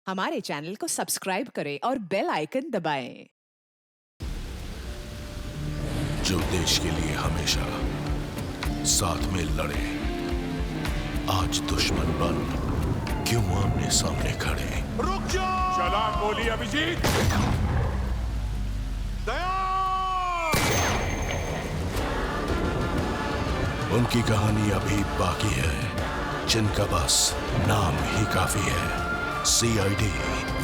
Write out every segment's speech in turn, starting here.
हमारे चैनल को सब्सक्राइब करें और बेल आइकन दबाएं। जो देश के लिए हमेशा साथ में लड़े, आज दुश्मन बन क्यों आमने सामने खड़े। रुक जाओ! चला गोली अभिजीत। दया! उनकी कहानी अभी बाकी है, जिनका बस नाम ही काफी है। CID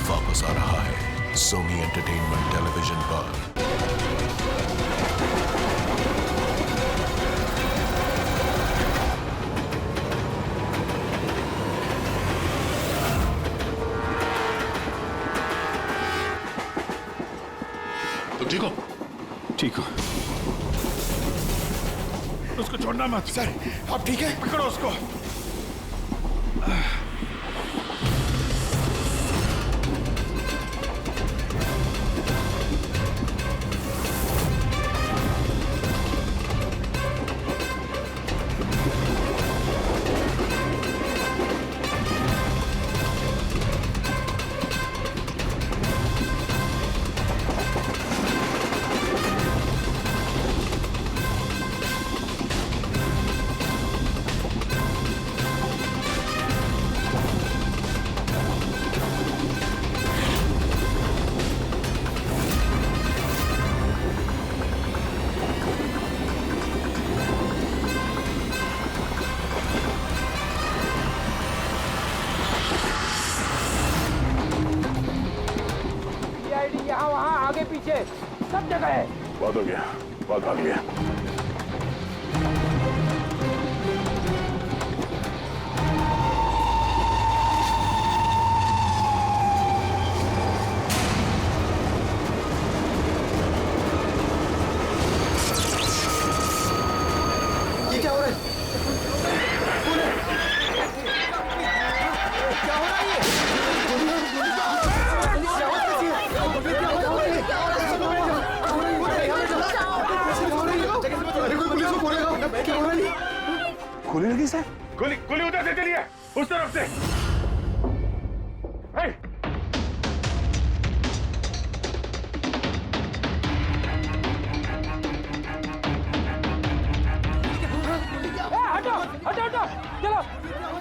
वापस आ रहा है सोनी एंटरटेनमेंट टेलीविजन पर। तुम ठीक हो? ठीक हो? उसको छोड़ना मत। सर, आप ठीक है? पकड़ो उसको। यहाँ वहाँ आगे पीछे सब जगह है। बहुत हो गया, बहुत भाग लिया। ये क्या हो रहा है? कौन है? क्या हो रहा है ये? गोली लगी सर? गोली गोली उधर से चलिए, उस तरफ से। हे! हटो हटो हटो चलो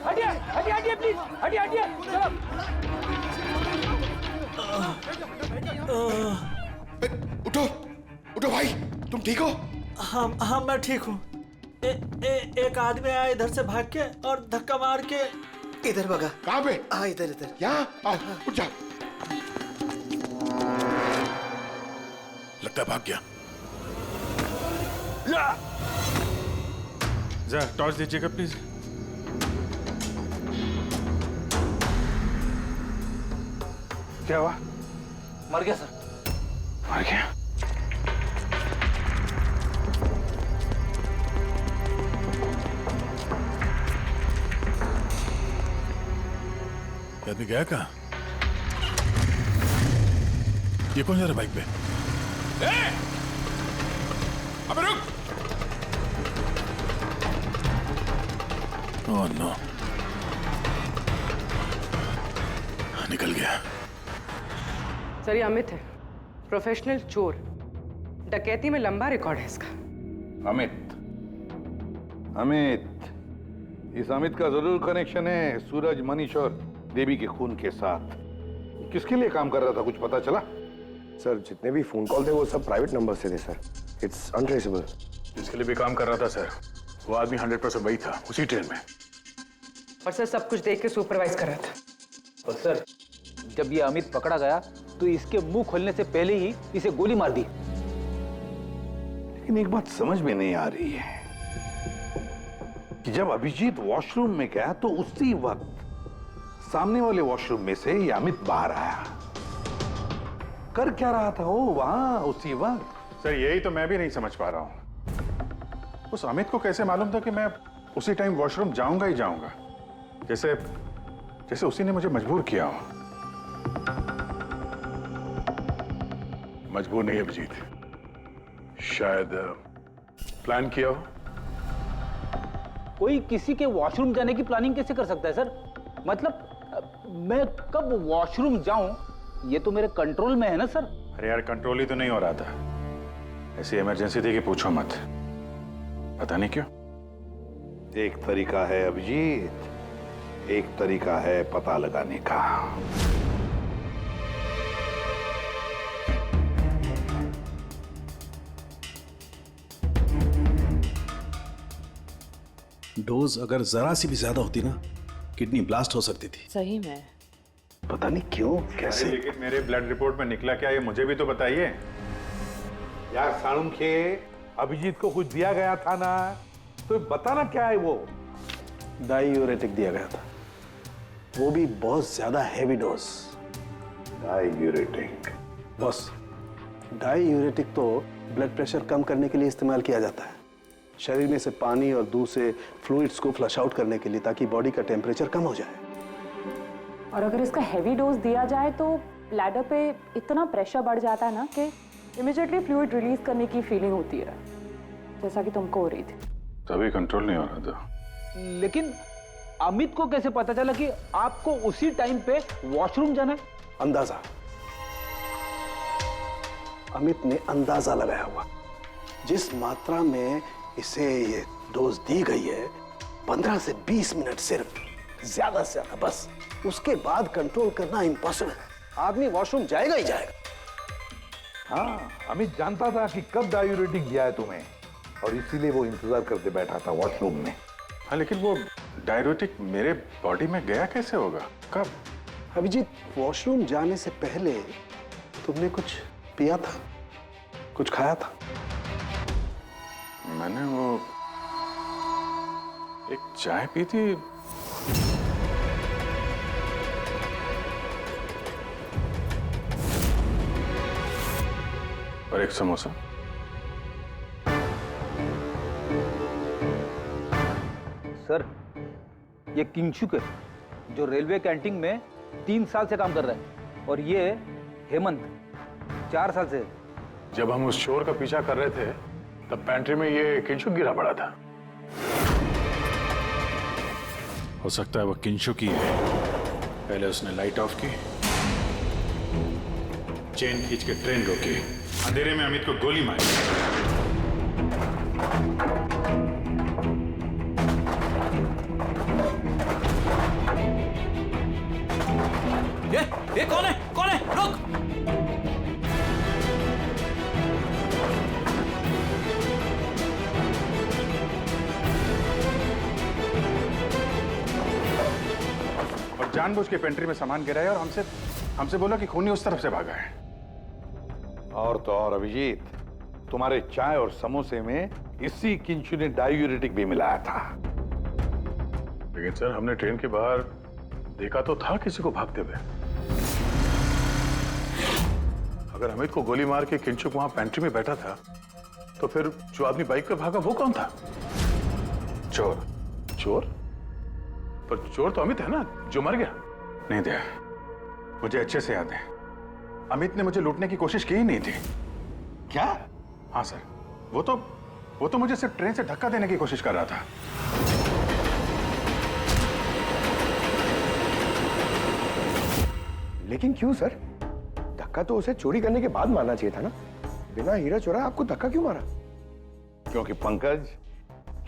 हटिए हटिए हटिए प्लीज हटिए हटिए चलो। उठो, उठो भाई, तुम ठीक हो? हाँ मैं ठीक हूँ। एक आदमी आया इधर से भाग के और धक्का मार के इधर भगा। कहाँ पे? हाँ इधर इधर। यहाँ आओ, उठ जाओ। लगता है भाग गया। जरा टॉर्च दीजिएगा प्लीज। क्या हुआ? मर गया सर। मर गया? आदमी गया कहाँ? ये कौन जा रहा बाइक पे? अबे रुक! ओह नो, निकल गया। सर ये अमित है, प्रोफेशनल चोर। डकैती में लंबा रिकॉर्ड है इसका। अमित, इस अमित का जरूर कनेक्शन है सूरज, मनीष और देवी के खून के साथ। किसके लिए काम कर रहा था, कुछ पता चला? सर जितने भी फोन कॉल थे वो सब प्राइवेट नंबर से थे सर। It's untraceable. जिसके लिए भी काम कर रहा था सर, वो आदमी 100% वही था, उसी ट्रेन में। और सर सब कुछ देख के सुपरवाइज कर रहा था। और सर जब ये अमित पकड़ा गया तो इसके मुंह खोलने से पहले ही इसे गोली मार दी। लेकिन एक बात समझ में नहीं आ रही है कि जब अभिजीत वॉशरूम में गया तो उसी वक्त सामने वाले वॉशरूम में से ये अमित बाहर आया। कर क्या रहा था वो वहां उसी वक्त? सर यही तो मैं भी नहीं समझ पा रहा हूं। उस अमित को कैसे मालूम था कि मैं उसी टाइम वॉशरूम जाऊंगा ही जाऊंगा, जैसे जैसे उसी ने मुझे मजबूर किया हो। मजबूर नहीं अभिजीत, शायद प्लान किया हो। कोई किसी के वॉशरूम जाने की प्लानिंग कैसे कर सकता है सर? मतलब मैं कब वॉशरूम जाऊं ये तो मेरे कंट्रोल में है ना सर। अरे यार कंट्रोल ही तो नहीं हो रहा था, ऐसी इमरजेंसी थी कि पूछो मत, पता नहीं क्यों। एक तरीका है अभिजीत, एक तरीका है पता लगाने का। डोज अगर जरा सी भी ज्यादा होती ना, किडनी ब्लास्ट हो सकती थी। सही में पता नहीं क्यों, कैसे। लेकिन मेरे ब्लड रिपोर्ट में निकला क्या, ये मुझे भी तो बताइए। यार साणुखे, अभिजीत को कुछ दिया गया था ना, तो बताना क्या है वो। डायूरेटिक दिया गया था, वो भी बहुत ज्यादा heavy dose. Diuretic? Boss, diuretic तो ब्लड प्रेशर कम करने के लिए इस्तेमाल किया जाता है, शरीर में से पानी और दूध से फ्लूइड्स को फ्लश आउट करने के लिए, ताकि बॉडी का टेम्परेचर कम हो जाए। और अगर इसका हैवी डोज दिया जाए तो ब्लैडर पे इतना प्रेशर बढ़ जाता है ना कि इमीडिएटली फ्लूइड रिलीज करने की फीलिंग होती है, जैसा कि तुमको हो रही थी। तभी कंट्रोल नहीं हो रहा था। लेकिन अमित को कैसे पता चला कि आपको उसी टाइम पे वॉशरूम जाना है? अंदाजा, अमित ने अंदाजा लगाया हुआ। जिस मात्रा में इसे ये डोज दी गई है, 15 से 20 मिनट सिर्फ, ज्यादा से ज्यादा, बस उसके बाद कंट्रोल करना इम्पॉसिबल है। आदमी वॉशरूम जाएगा ही जाएगा। हाँ, अमित जानता था कि कब डायूरेटिक दिया है तुम्हें, और इसीलिए वो इंतजार करते बैठा था वॉशरूम में। हाँ, लेकिन वो डायूरेटिक मेरे बॉडी में गया कैसे होगा, कब? अभिजीत, वॉशरूम जाने से पहले तुमने कुछ पिया था, कुछ खाया था? मैंने वो एक चाय पी थी। और एक समोसा। सर, ये किंगशुक है, जो रेलवे कैंटीन में 3 साल से काम कर रहा है, और ये हेमंत 4 साल से। जब हम उस चोर का पीछा कर रहे थे तब पेंट्री में ये किंशुक गिरा पड़ा था। हो सकता है वो किंशुक ही है। पहले उसने लाइट ऑफ की, चेन खींच के ट्रेन रोकी, अंधेरे में अमित को गोली मारी। ये कौन है? कौन है? रुक! और जानबूझ के पेंट्री में सामान गिराया और हमसे बोला कि खूनी उस तरफ से भागा है। और तो और अभिजीत, तुम्हारे चाय और समोसे में इसी किंशु ने डायूरेटिक भी मिलाया था। लेकिन सर, हमने ट्रेन के बाहर देखा तो था किसी को भागते हुए। अगर अमित को गोली मार के किंशुक वहां पेंट्री में बैठा था, तो फिर जो आदमी बाइक पे भागा वो कौन था? चोर। चोर? पर चोर तो अमित है ना, जो मर गया। नहीं दया, मुझे अच्छे से याद है, अमित ने मुझे लूटने की कोशिश की ही नहीं थी। क्या? हाँ सर, वो तो मुझे सिर्फ ट्रेन से धक्का देने की कोशिश कर रहा था। लेकिन क्यों सर? धक्का तो उसे चोरी करने के बाद मारना चाहिए था ना। बिना हीरा चोरा आपको धक्का क्यों मारा? क्योंकि पंकज,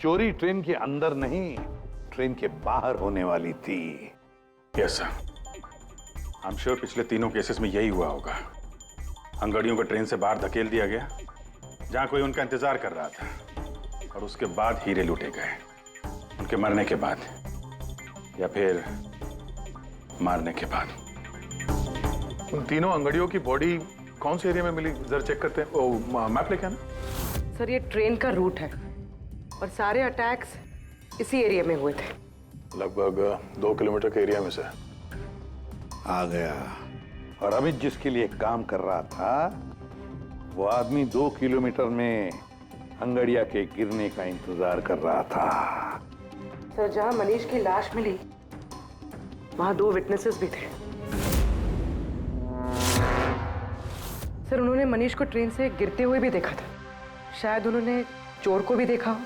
चोरी ट्रेन के अंदर नहीं, ट्रेन के बाहर होने वाली थी। Yes sir, I am sure पिछले तीनों केसेस में यही हुआ होगा। अंगड़ियों को ट्रेन से बाहर धकेल दिया गया, जहां कोई उनका इंतजार कर रहा था, और उसके बाद हीरे लूटे गए, उनके मरने के बाद या फिर मारने के बाद। उन तीनों अंगड़ियों की बॉडी कौन से एरिया में मिली, जरा चेक करते हैं। ओ, मैप लेके आना। सर, ये ट्रेन का रूट है और सारे अटैक्स इसी एरिया में हुए थे। लगभग 2 किलोमीटर के एरिया में से आ गया। और अमित जिसके लिए काम कर रहा था, वो आदमी 2 किलोमीटर में अंगड़िया के गिरने का इंतजार कर रहा था। सर, जहां मनीष की लाश मिली वहां 2 विटनेसेस भी थे। सर, उन्होंने मनीष को ट्रेन से गिरते हुए भी देखा था। शायद उन्होंने चोर को भी देखा हो।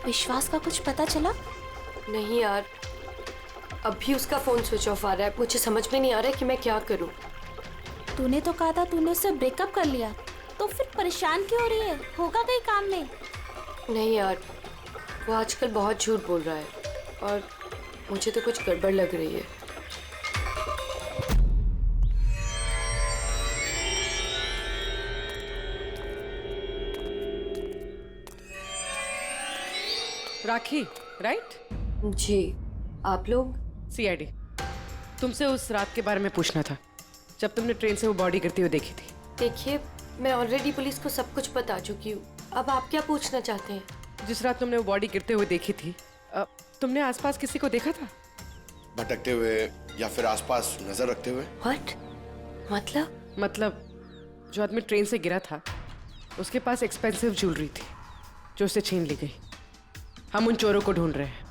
विश्वास का कुछ पता चला? नहीं यार, अभी उसका फोन स्विच ऑफ आ रहा है। मुझे समझ में नहीं आ रहा है कि मैं क्या करूं। तूने तो कहा था तूने उससे ब्रेकअप कर लिया, तो फिर परेशान क्यों हो रही है? होगा कहीं काम में? नहीं यार, वो आजकल बहुत झूठ बोल रहा है और मुझे तो कुछ गड़बड़ लग रही है। राखी, राइट? जी, आप लोग? सीआईडी। तुमसे उस रात के बारे में पूछना था जब तुमने ट्रेन से वो बॉडी गिरती हुई देखी थी। देखिए, मैं ऑलरेडी पुलिस को सब कुछ बता चुकी हूँ। अब आप क्या पूछना चाहते हैं? जिस रात तुमने वो बॉडी गिरते हुए देखी थी, तुमने आसपास किसी को देखा था? भटकते हुए या फिर आसपास नजर रखते हुए? व्हाट? मतलब जो आदमी ट्रेन से गिरा था उसके पास एक्सपेंसिव ज्वेलरी थी जो उसे छीन ली गई। हम उन चोरों को ढूंढ रहे हैं।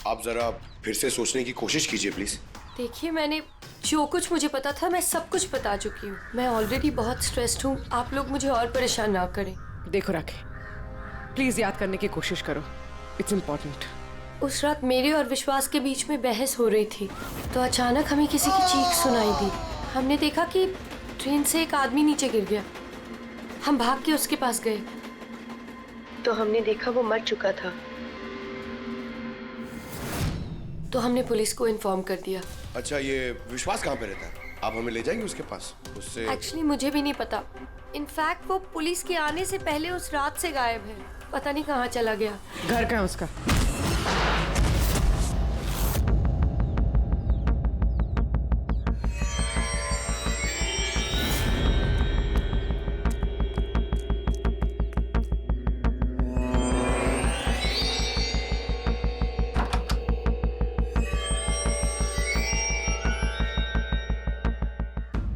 आप जरा फिर से सोचने की कोशिश कीजिए प्लीज। देखिए, मैंने जो कुछ मुझे पता था मैं सब कुछ बता चुकी हूँ। मैं ऑलरेडी बहुत स्ट्रेस्ड हूँ। आप लोग मुझे और परेशान ना करें। देखो राखी, प्लीज याद करने की कोशिश करो, इट्स इम्पोर्टेंट। उस रात मेरे और विश्वास के बीच में बहस हो रही थी तो अचानक हमें किसी की चीख सुनाई दी। हमने देखा कि ट्रेन से एक आदमी नीचे गिर गया। हम भाग के उसके पास गए तो हमने देखा वो मर चुका था। तो हमने पुलिस को इन्फॉर्म कर दिया। अच्छा, ये विश्वास कहाँ पे रहता है? आप हमें ले जाएंगे उसके पास? उससे एक्चुअली मुझे भी नहीं पता। इनफैक्ट वो पुलिस के आने से पहले उस रात से गायब है। पता नहीं कहाँ चला गया। घर कहाँ उसका?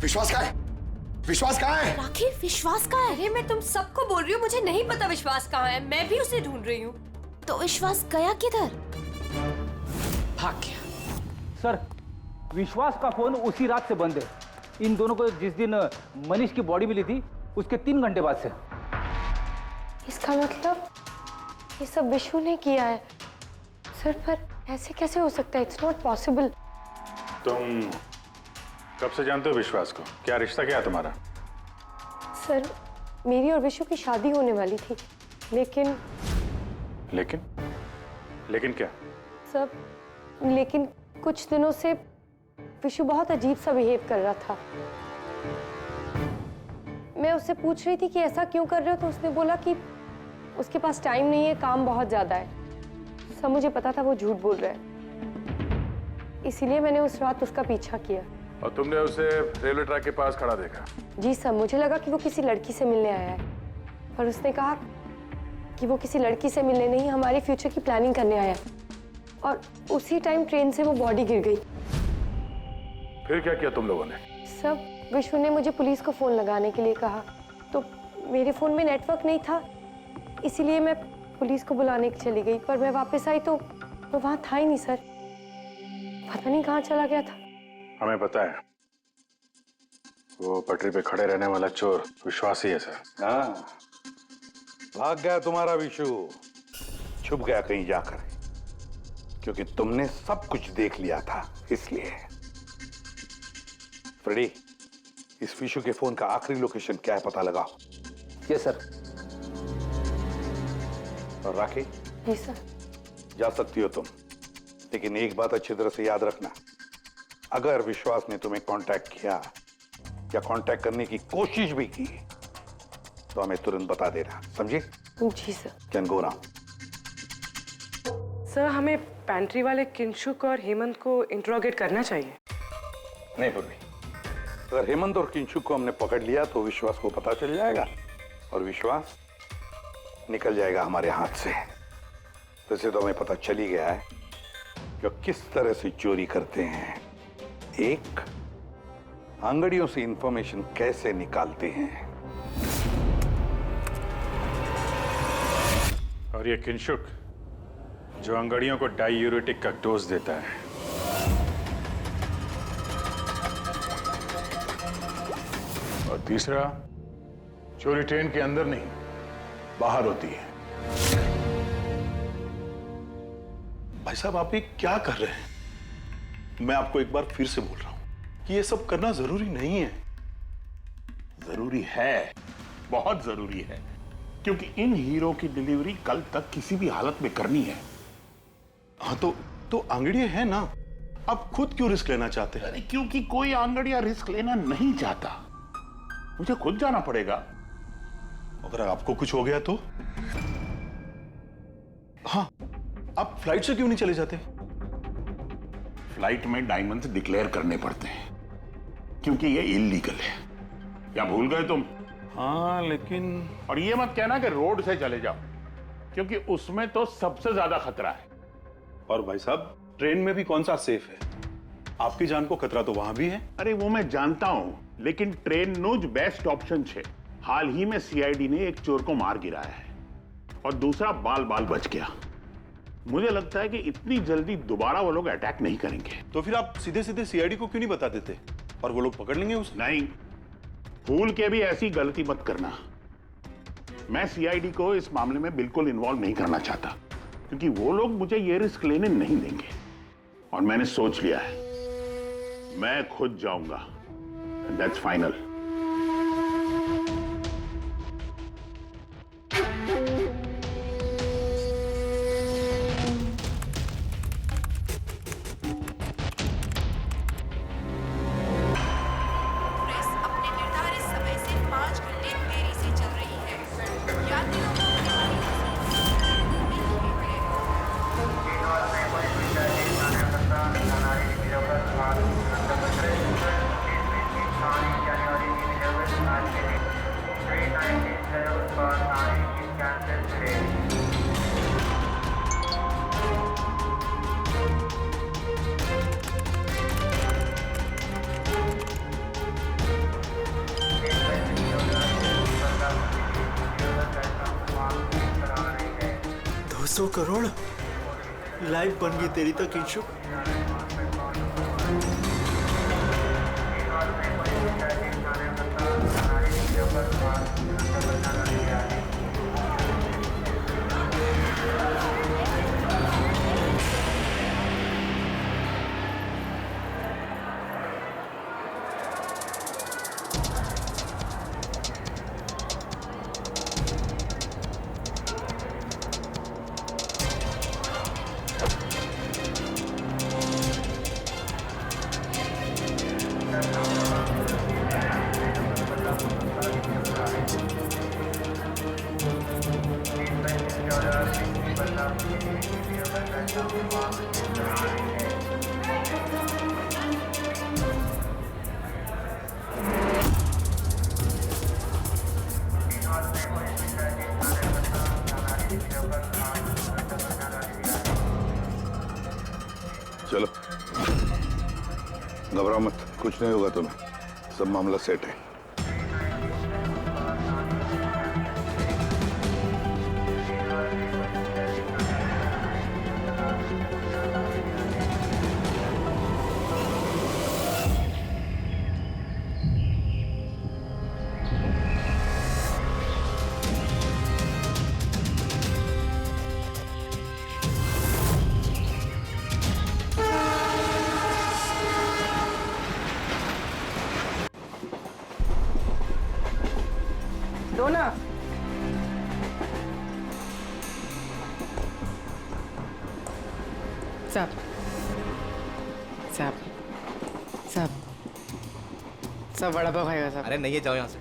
विश्वास कहाँ है? विश्वास कहाँ है? राखी, विश्वास कहाँ है? अरे मैं तुम सबको बोल रही हूँ, मुझे नहीं पता विश्वास कहाँ है। मैं भी उसे ढूंढ रही हूँ। तो विश्वास गया किधर? भाग गया। सर, विश्वास का फोन उसी रात से बंद है। इन दोनों को जिस दिन मनीष की बॉडी मिली थी उसके 3 घंटे बाद से। इसका मतलब ये सब विशु ने किया है। सर, पर ऐसे कैसे हो सकता है? It's not possible. तुम कब से जानते हो विश्वास को? क्या रिश्ता क्या है तुम्हारा? सर, मेरी और विशु की शादी होने वाली थी, लेकिन क्या? सब लेकिन कुछ दिनों से विशु बहुत अजीब सा बिहेव कर रहा था। मैं उससे पूछ रही थी कि ऐसा क्यों कर रहे हो, तो उसने बोला कि उसके पास टाइम नहीं है, काम बहुत ज्यादा है। सब मुझे पता था वो झूठ बोल रहा है, इसीलिए मैंने उस रात उसका पीछा किया। और तुमने उसे रेलवे ट्रैक के पास खड़ा देखा? जी सर, मुझे लगा कि वो किसी लड़की से मिलने आया है, पर उसने कहा कि वो किसी लड़की से मिलने नहीं, हमारे फ्यूचर की प्लानिंग करने आया है। और उसी टाइम ट्रेन से वो बॉडी गिर गई। फिर क्या किया तुम लोगों ने? सब विशु ने मुझे पुलिस को फोन लगाने के लिए कहा, तो मेरे फोन में नेटवर्क नहीं था, इसीलिए मैं पुलिस को बुलाने चली गई। पर मैं वापस आई तो वो वहां था ही नहीं सर। पता नहीं कहाँ चला गया था। हमें पता है, वो पटरी पे खड़े रहने वाला चोर विश्वास ही है सर। हाँ, भाग गया तुम्हारा विशु, छुप गया कहीं जाकर, क्योंकि तुमने सब कुछ देख लिया था इसलिए। फ्रेडी, इस विशु के फोन का आखिरी लोकेशन क्या है पता लगाओ। Yes sir. और राखी? जी सर। जा सकती हो तुम, लेकिन एक बात अच्छी तरह से याद रखना, अगर विश्वास ने तुम्हें कांटेक्ट किया या कांटेक्ट करने की कोशिश भी की तो हमें तुरंत बता देना, समझे? जी sir. Can go now. Sir, हमें पैंट्री वाले किंशुक और हेमंत को इंट्रोगेट करना चाहिए। नहीं पूर्वी, अगर हेमंत और किंशुक को हमने पकड़ लिया तो विश्वास को पता चल जाएगा और विश्वास निकल जाएगा हमारे हाथ से। वैसे तो हमें पता चल ही गया है कि किस तरह से चोरी करते हैं, एक अंगड़ियों से इंफॉर्मेशन कैसे निकालते हैं। और ये किंशुक जो अंगड़ियों को डायूरेटिक का डोज देता है। और तीसरा, चोरी ट्रेन के अंदर नहीं बाहर होती है। भाई साहब आप ये क्या कर रहे हैं? मैं आपको एक बार फिर से बोल रहा हूं कि ये सब करना जरूरी नहीं है। जरूरी है, बहुत जरूरी है, क्योंकि इन हीरो की डिलीवरी कल तक किसी भी हालत में करनी है। हाँ तो आंगड़िया है ना, आप खुद क्यों रिस्क लेना चाहते हैं? अरे क्योंकि कोई आंगड़िया रिस्क लेना नहीं चाहता, मुझे खुद जाना पड़ेगा। अगर आपको कुछ हो गया तो? हाँ, आप फ्लाइट से क्यों नहीं चले जाते? फ्लाइट में डायमंड्स डिक्लेयर करने पड़ते हैं, क्योंकि ये इलीगल है। क्या भूल गए तुम? हाँ लेकिन और ये मत कहना कि रोड से चले जाओ, क्योंकि उसमें तो सबसे ज्यादा खतरा है। और भाई साहब ट्रेन में भी कौन सा सेफ है? आपकी जान को खतरा तो वहां भी है। अरे वो मैं जानता हूं, लेकिन ट्रेन नो बेस्ट ऑप्शन है। हाल ही में सीआईडी ने एक चोर को मार गिराया है और दूसरा बाल बाल बच गया। मुझे लगता है कि इतनी जल्दी दोबारा वो लोग अटैक नहीं करेंगे। तो फिर आप सीधे सीधे सीआईडी को क्यों नहीं बता देते और वो लोग पकड़ लेंगे उसे? नहीं, भूल के भी ऐसी गलती मत करना। मैं सीआईडी को इस मामले में बिल्कुल इन्वॉल्व नहीं करना चाहता, क्योंकि वो लोग मुझे ये रिस्क लेने नहीं देंगे। और मैंने सोच लिया है, मैं खुद जाऊंगा। That's final. करोड़ लाइव बन गई तेरी तो किंशु। चलो घबराओ मत, कुछ नहीं होगा तुम्हें, सब मामला सेट है। डोना साहब साहब साहब सब वड़ा पाव खाएगा साहब। अरे नहीं है, जाओ यहाँ से।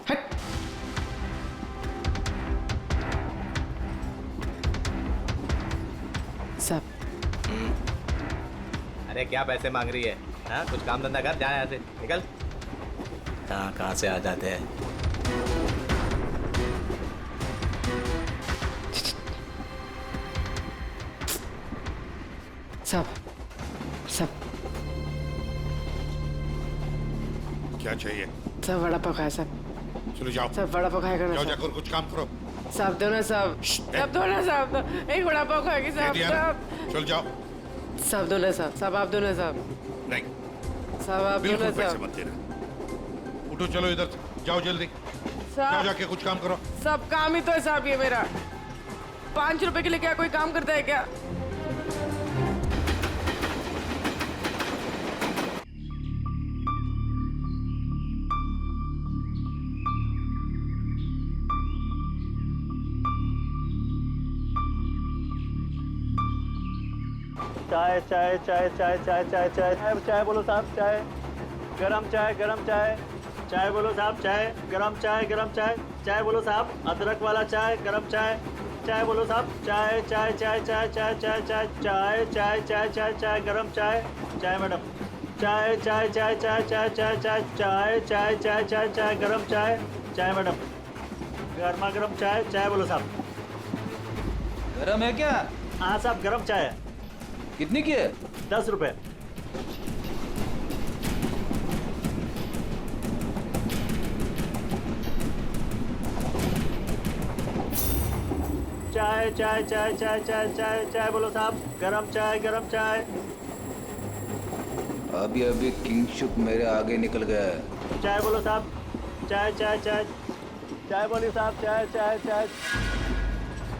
हट। साहब अरे क्या पैसे मांग रही है? हाँ, कुछ काम धंधा कर, जा यहाँ से, निकल। कहाँ से आ जाते हैं। सब क्या चाहिए? सब वड़ा पाव खाया सब। चलो जाओ, सब वड़ा पाव खाएगा ना? जाओ जाकर कुछ काम करो। साहब दो ना साहब, साहब दो ना साहब, एक वड़ा पाव खाएगी साहब। चल जाओ। साहब दो ना साहब, साहब आप दो ना साहब। नहीं साहब आप दो ना बिल्कुल पैसे साहब। मत देना। उठो चलो इधर से, जाओ जल्दी, जाओ साहब जाके कुछ काम करो। सब काम ही तो है साहब ये मेरा। 5 रुपए के लिए क्या कोई काम करता है क्या? चाय चाय चाय चाय चाय चाय चाय चाय चाय बोलो साहब, चाय गरम चाय, गरम चाय। चाय बोलो साहब, चाय गरम चाय, गरम चाय। चाय बोलो साहब, अदरक वाला चाय, गरम चाय। चाय बोलो साहब, चाय चाय चाय चाय चाय चाय चाय चाय चाय चाय चाय चाय गरम चाय। चाय मैडम, चाय चाय चाय चाय चाय चाय चाय चाय चाय चाय चाय चाय गरम चाय। चाय मैडम, गर्मा गर्म चाय। चाय बोलो साहब। गरम है क्या? हाँ साहब, गरम चाय है। कितनी की है? 10 रुपए। चाय चाय चाय चाय चाय चाय चाय बोलो साहब, गरम चाय, गरम चाय। अभी अभी किंगशुक मेरे आगे निकल गया है। चाय बोलो साहब, चाय चाय चाय चाय बोलिए साहब, चाय चाय चाय।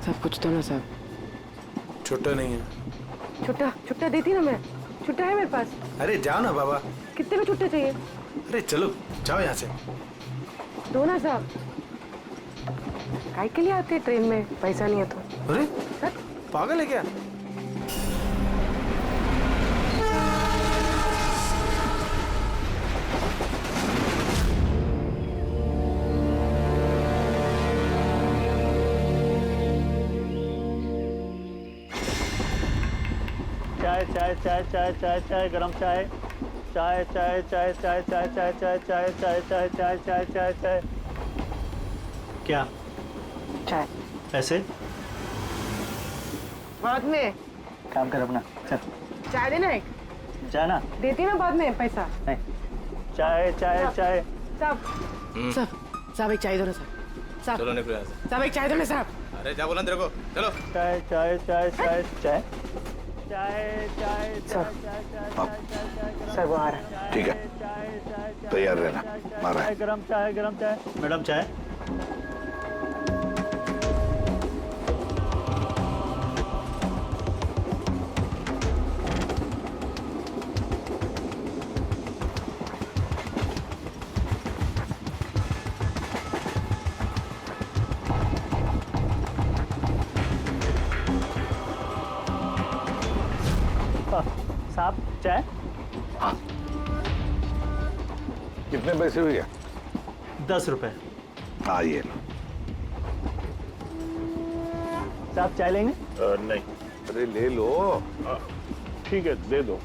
सब कुछ तो ना साहब। छुट्टा नहीं है। छुट्टा देती ना मैं। छुट्टा है मेरे पास। अरे जाओ ना बाबा। कितने में छुट्टा चाहिए? अरे चलो जाओ यहाँ से। दो ना साहब। काय के लिए आते हैं ट्रेन में? पैसा नहीं है तो। अरे पागल है क्या? चाय चाय चाय चाय चाय चाय गरम चाय। चाय चाय चाय चाय चाय चाय चाय चाय चाय चाय चाय चाय चाय चाय। क्या? चाय। पैसे? बाद में। काम कर अपना, चल। चाय देना एक। जाना। देती ना बाद में पैसा। नहीं। चाय चाय चाय। साहब एक चाय दो ना साहब। चलो निकलो यहाँ से। साहब एक चाय दो ना साहब। अरे क्या बोला तेरे को? चलो। चाय चाय चाय चाय चाय चाय चाय चाय चाय सर वो आ रहा है। ठीक है, तैयार रहना। मारा है। गरम चाय, गरम चाय। मैडम चाय। साहब चाय। हाँ, कितने पैसे हुए? 10 रुपए। हाँ ये लो। साहब चाय लेंगे? नहीं। अरे ले लो। ठीक है, दे दो।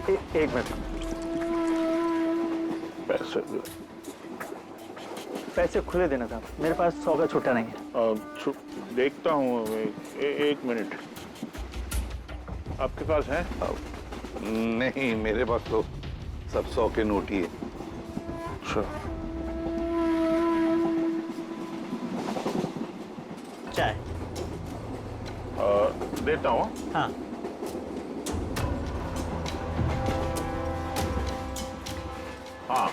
एक मिनट। पैसे पैसे खुले देना साहब, मेरे पास 100 का छुट्टा नहीं है। देखता हूँ। एक मिनट। आपके पास है? नहीं, मेरे पास तो सब 100 के नोट ही है। अच्छा। चाय देता हूँ। हाँ। हाँ।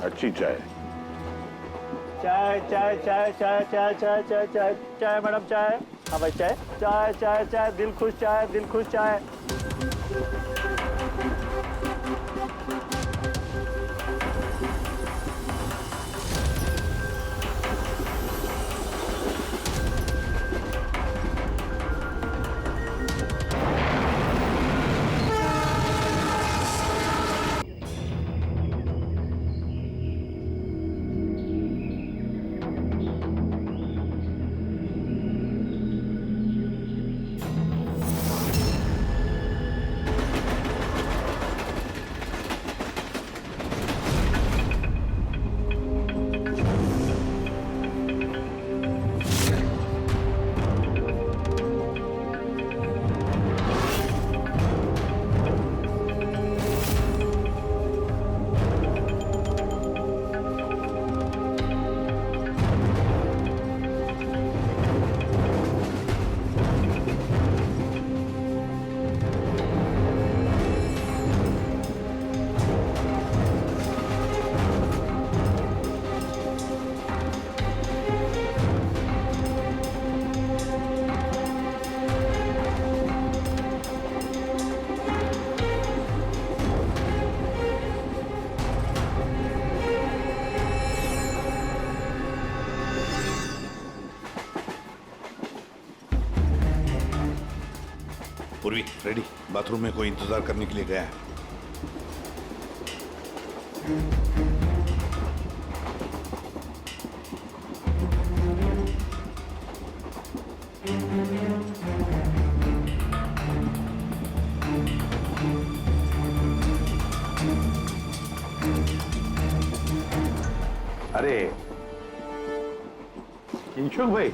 अच्छी चाय। चाय चाय चाय चाय चाय चाय चाय चाय चाय मैडम चाय। हाँ भाई चाय चाय चाय चाय दिल खुश चाय, दिल खुश चाय। पूर्वी रेडी, बाथरूम में कोई इंतजार करने के लिए गया है। अरे किंशुक भाई,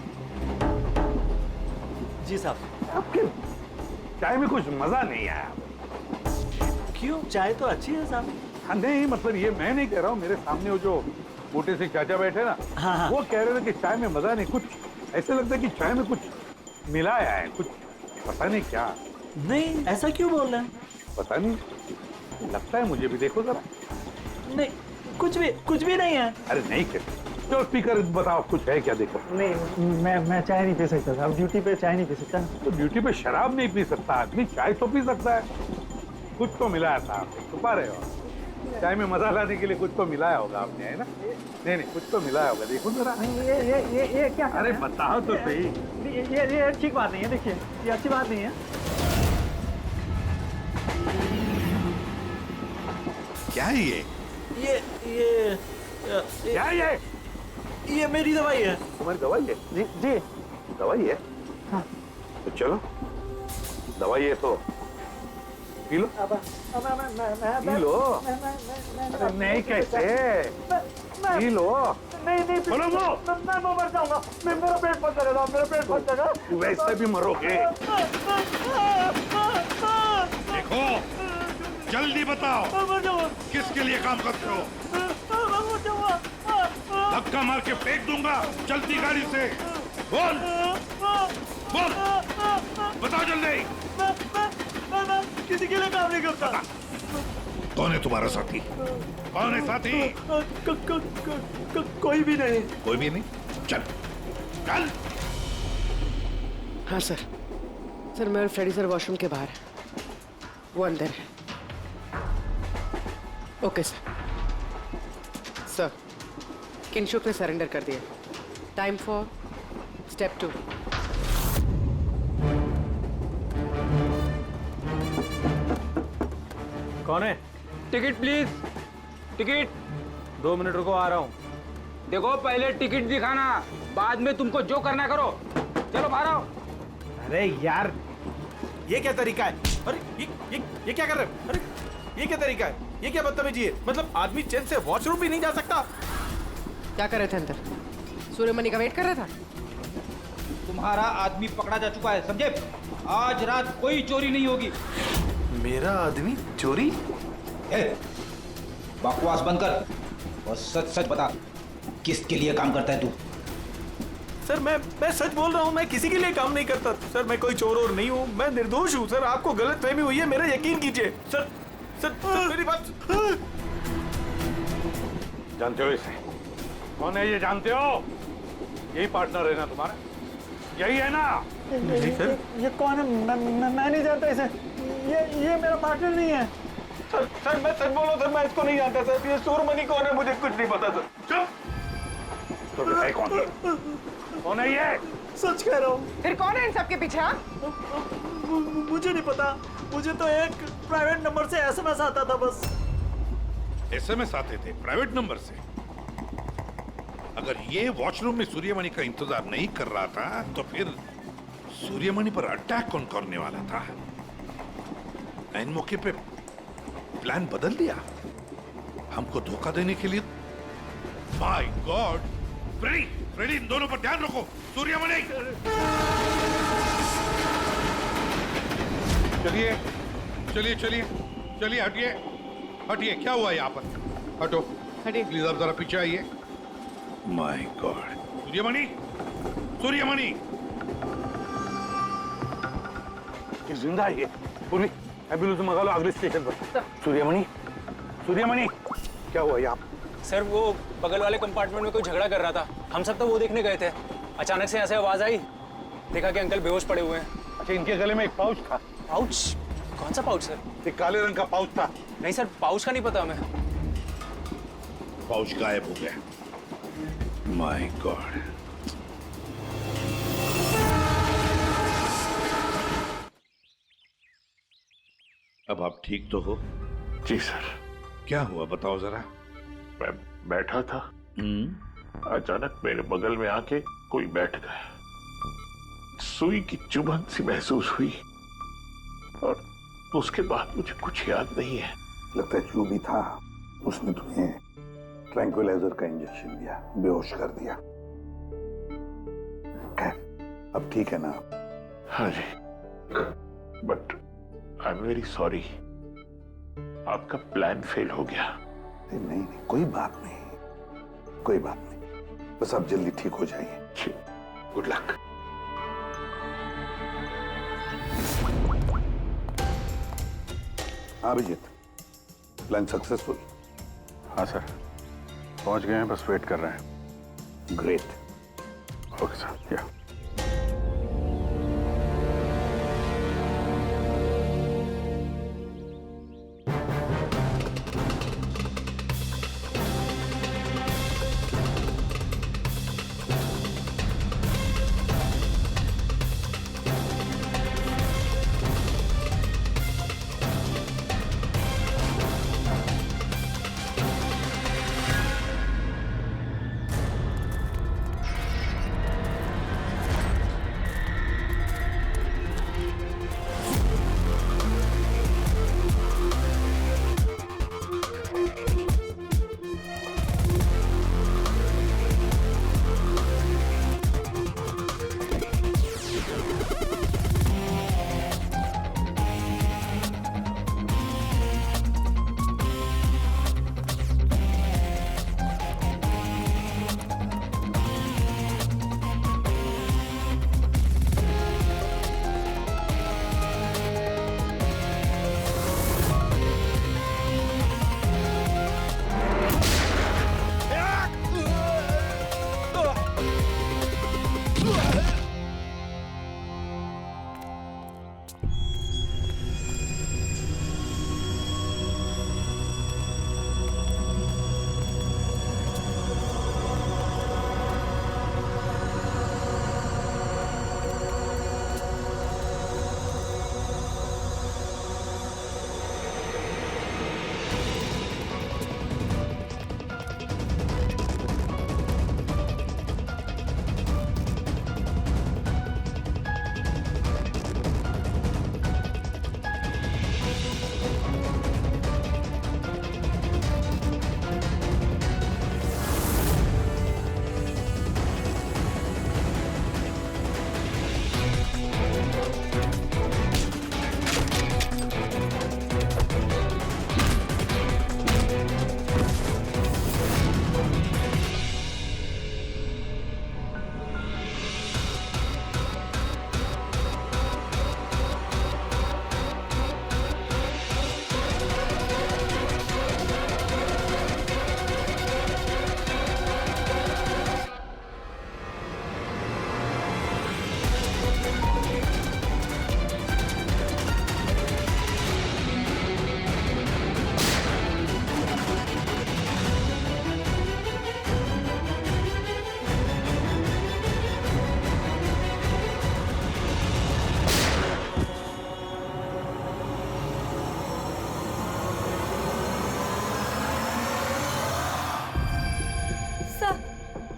जी साहब। आपके चाय में कुछ मजा नहीं आया। क्यों? चाय तो अच्छी है साहब। हाँ नहीं, मतलब ये मैं नहीं कह रहा हूँ, मेरे सामने वो जो मोटे से चाचा बैठे ना, हाँ। वो कह रहे थे कि चाय में मजा नहीं, कुछ ऐसे लगता है कि चाय में कुछ मिलाया है, कुछ पता नहीं क्या। नहीं, ऐसा क्यों बोल रहे हैं? पता नहीं, लगता है मुझे भी, देखो जरा। नहीं, कुछ भी नहीं है। अरे नहीं कैसे, चलो स्पीकर बताओ, कुछ है क्या, देखो। नहीं, मैं चाय नहीं पी सकता साहब, ड्यूटी पे चाय नहीं पी सकता। तो ड्यूटी पे शराब नहीं पी सकता आदमी, चाय तो पी सकता है। कुछ तो मिलाया था आपने, छुपा रहे हो। चाय में मजा लाने के लिए कुछ तो मिलाया होगा आपने, है ना? नहीं नहीं, कुछ तो मिलाया होगा, देखो जरा। ये क्या? अरे बताओ तो सही। ये ठीक बात नहीं है, देखिए, ये अच्छी बात नहीं है। क्या है ये? क्या है ये मेरी दवाई है। तुम्हारी दवाई है? जी। दवाई है? हाँ। तो चलो, दवाई है तो पी लो। P low. अरे नहीं कैसे, पी लो। नहीं बोलो वो। मैं मर जाऊंगा, मेरा पेट फट जाएगा, मेरा पेट फट जाएगा। वैसे भी मरोगे। देखो, जल्दी बताओ, किसके लिए काम करते हो? धक्का मार के फेंक दूंगा, चलती गाड़ी से। बोल बोल, बताओ जल्दी। मैं किसी के लिए काम नहीं करता। कौन है तुम्हारा साथी? कौन है साथी? कोई भी नहीं। कोई भी नहीं? चल चल। हाँ सर, मैं और फ्रेडी सर वॉशरूम के बाहर है, वो अंदर है। ओके सर, किंशुक ने सरेंडर कर दिया। Time for step 2। कौन है? Ticket please, ticket. 2 मिनट रुको, आ रहा हूँ। देखो, पहले टिकट दिखाना, बाद में तुमको जो करना करो। चलो बाहर आओ। अरे यार, ये क्या तरीका है? अरे ये क्या कर रहे हो? अरे ये क्या तरीका है? ये क्या बदतमीजी है? मतलब आदमी चैन से वॉशरूम भी नहीं जा सकता। क्या कर रहे थे अंदर? सूर्यमणि का वेट कर रहा था। तुम्हारा आदमी पकड़ा जा चुका है, समझे? आज रात कोई चोरी नहीं होगी। मेरा आदमी चोरी? बकवास बंद कर और सच सच बता, किसके लिए काम करता है तू? सर मैं सच बोल रहा हूँ, मैं किसी के लिए काम नहीं करता सर। मैं कोई चोर और नहीं हूँ, मैं निर्दोष हूँ सर। आपको गलतफहमी हुई है, मेरा यकीन कीजिए सर। सर मेरी बात। जानते हो इसे? कौन है ये, जानते हो? यही पार्टनर है ना तुम्हारा? यही है ना? नहीं सर, ये कौन है? मैं नहीं जानता इसे। ये मेरा पार्टनर नहीं है सर। मैं सच बोल रहा हूँ सर, मैं इसको नहीं जानता सर। ये सूर्यमणि कौन है मुझे कुछ नहीं पता सर। चुप। तो बताए कौन है? कौन है ये? सच कह रहा हूँ। फिर कौन है इन सबके पीछे? मुझे नहीं पता, मुझे तो एक प्राइवेट नंबर से एसएमएस आता था बस। एसएमएस आते थे प्राइवेट नंबर से? अगर ये वॉशरूम में सूर्यमणि का इंतजार नहीं कर रहा था, तो फिर सूर्यमणि पर अटैक कौन करने वाला था? इन मौके पे प्लान बदल दिया हमको धोखा देने के लिए। My God! फ्रेडी, इन दोनों पर ध्यान रखो। सूर्यमणि, चलिए, हटिए। क्या हुआ यहाँ पर? हटो, हटिए प्लीज। आप जरा पीछे आइए। My God! सूर्यमणि जिंदा है ये। पूर्वी, एम्बुलेंस मंगा लो अगले स्टेशन पर। सूर्यमणि, क्या हुआ यहाँ? सर, वो बगल वाले कंपार्टमेंट में कोई झगड़ा कर रहा था। हम सब तो वो देखने गए थे। अचानक से ऐसे आवाज आई, देखा कि अंकल बेहोश पड़े हुए हैं। अच्छा, इनके गले में एक पाउच था। पाउच? कौन सा पाउच सर? एक काले रंग का पाउच था। नहीं सर, पाउच का नहीं पता हमें। पाउच गायब हो गया। My God! अब आप ठीक तो हो? जी सर। क्या हुआ बताओ जरा। मैं बैठा था, अचानक मेरे बगल में आके कोई बैठ गया। सुई की चुभन सी महसूस हुई और उसके बाद मुझे कुछ याद नहीं है। लगता है जो भी था उसने तुम्हें ट्रैंक्विलाइजर का इंजेक्शन दिया, बेहोश कर दिया। अब ठीक है ना? हाँ जी, but I am very sorry, आपका प्लान फेल हो गया। नहीं, कोई बात नहीं, कोई बात नहीं, बस आप जल्दी ठीक हो जाइए। Good luck. हाँ अभिजीत, प्लान सक्सेसफुल? हाँ सर, पहुंच गए हैं, बस वेट कर रहे हैं। ग्रेट। Okay sir. या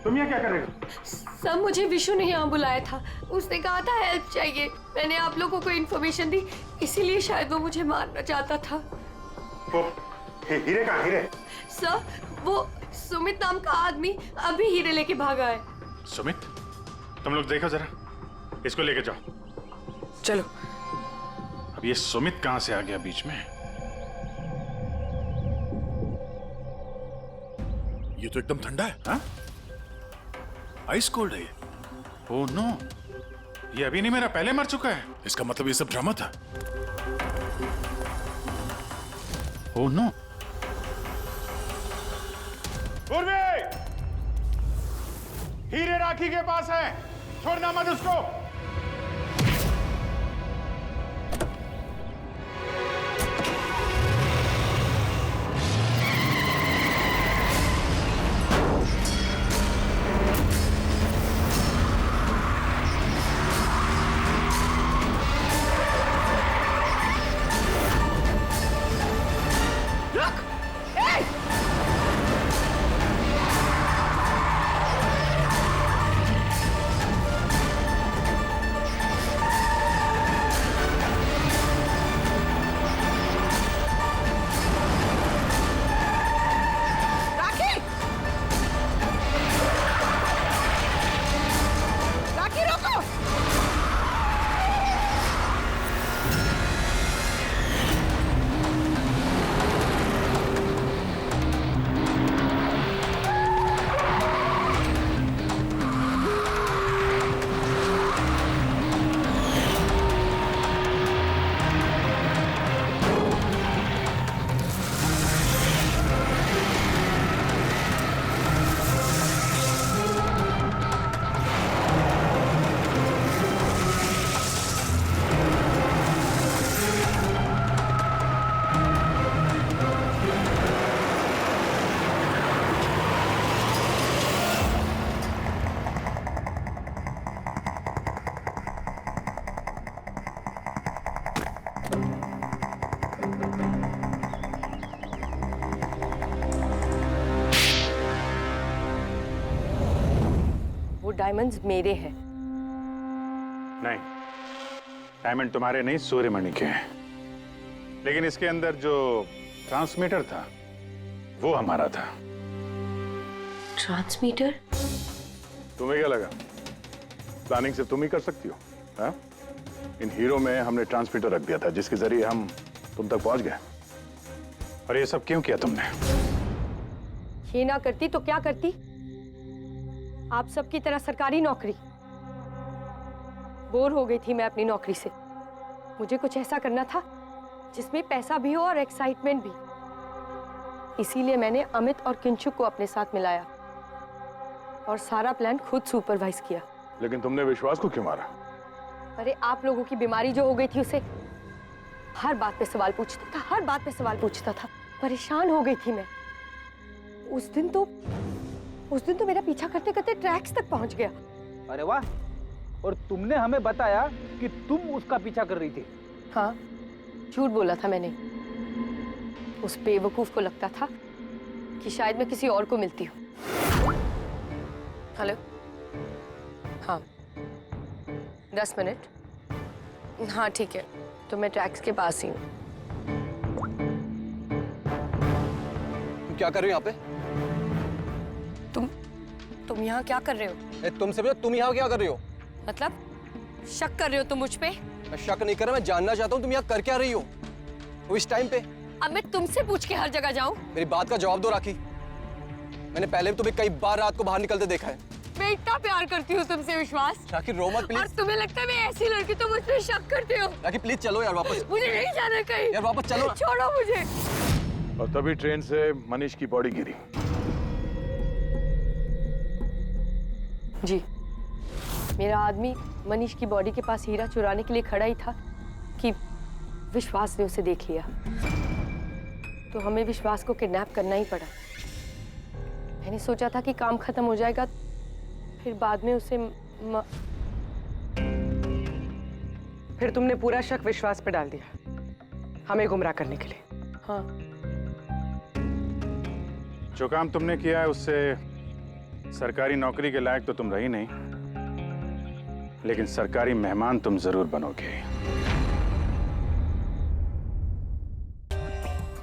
तुम यहाँ क्या कर रहे हो? सर मुझे विशु ने यहाँ बुलाया था, उसने कहा था हेल्प चाहिए, मैंने आप लोगों को इन्फॉर्मेशन दी, इसीलिए शायद वो मुझे मारना चाहता था। हीरे कहाँ? हीरे? सर वो सुमित नाम का आदमी अभी हीरे लेके भागा है। सुमित? तुम लोग देखो जरा, इसको लेके जाओ। चलो। अब ये सुमित कहाँ से आ गया बीच में? ये तो एकदम ठंडा है। हाँ? आइस कोल्ड है ये। ओह नो, ये अभी नहीं मेरा, पहले मर चुका है। इसका मतलब ये सब ड्रामा था। Oh no. उर्वी! हीरे राखी के पास है, छोड़ना मत उसको। डायमंड्स मेरे हैं। नहीं, डायमंड तुम्हारे नहीं, सूर्यमणि के हैं। लेकिन इसके अंदर जो ट्रांसमीटर था वो हमारा था। ट्रांसमीटर? तुम्हें क्या लगा प्लानिंग सिर्फ तुम ही कर सकती हो? हाँ? इन हीरो में हमने ट्रांसमीटर रख दिया था जिसके जरिए हम तुम तक पहुंच गए। और ये सब क्यों किया तुमने? ये ना करती तो क्या करती? आप सबकी तरह सरकारी नौकरी। बोर हो गई थी मैं अपनी नौकरी से। मुझे कुछ ऐसा करना था जिसमें पैसा भी हो और एक्साइटमेंट भी। इसीलिए मैंने अमित और किंचुक को अपने साथ मिलाया और सारा प्लान खुद सुपरवाइज किया। लेकिन तुमने विश्वास को क्यों मारा? अरे आप लोगों की बीमारी जो हो गई थी उसे हर बात पे सवाल पूछता था, हर बात पे सवाल पूछता था। परेशान हो गई थी मैं। उस दिन तो मेरा पीछा करते करते ट्रैक्स तक पहुंच गया। अरे वाह, और तुमने हमें बताया कि तुम उसका पीछा कर रही थी। हाँ, झूठ बोला था मैंने। उस बेवकूफ को लगता था कि शायद मैं किसी और को मिलती हूँ। हेलो, हाँ 10 मिनट। हाँ ठीक है, तो मैं ट्रैक्स के पास ही हूँ। क्या कर रहे हो यहाँ पे? तुम यहाँ क्या कर रहे हो? तुमसे भी तुम यहाँ क्या कर रही हो? मतलब शक कर रहे हो तुम मुझ पे? मैं शक नहीं कर रहा, मैं जानना चाहता हूँ तुम यहाँ कर क्या रही हो वो इस टाइम पे। अब मैं तुमसे पूछ के हर जगह जाऊँ? मेरी बात का जवाब दो राखी। मैंने पहले भी तुम्हें कई बार रात को बाहर निकलते देखा है। मैं इतना प्यार करती हूँ तुमसे विश्वास। राखी रो मत प्लीज। और तुम्हें लगता है मैं ऐसी लड़की तो मुझ पे शक करते हो? राखी प्लीज चलो यार वापस। मुझे नहीं जाना कहीं। यार वापस चलो। छोड़ो मुझे। और तभी ट्रेन से मनीष की बॉडी गिरी। जी, मेरा आदमी मनीष की बॉडी के पास हीरा चुराने के लिए खड़ा ही था कि विश्वास ने उसे देख लिया। तो हमें विश्वास को किडनैप करना ही पड़ा। मैंने सोचा था कि काम खत्म हो जाएगा, फिर बाद में उसे फिर तुमने पूरा शक विश्वास पे डाल दिया, हमें गुमराह करने के लिए। हाँ, जो काम तुमने किया है उससे सरकारी नौकरी के लायक तो तुम रही नहीं, लेकिन सरकारी मेहमान तुम जरूर बनोगे।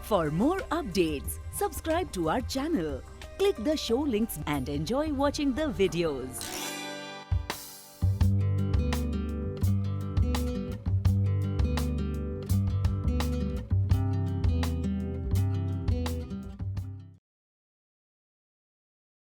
For more updates, subscribe to our channel, click the show links and enjoy watching the videos.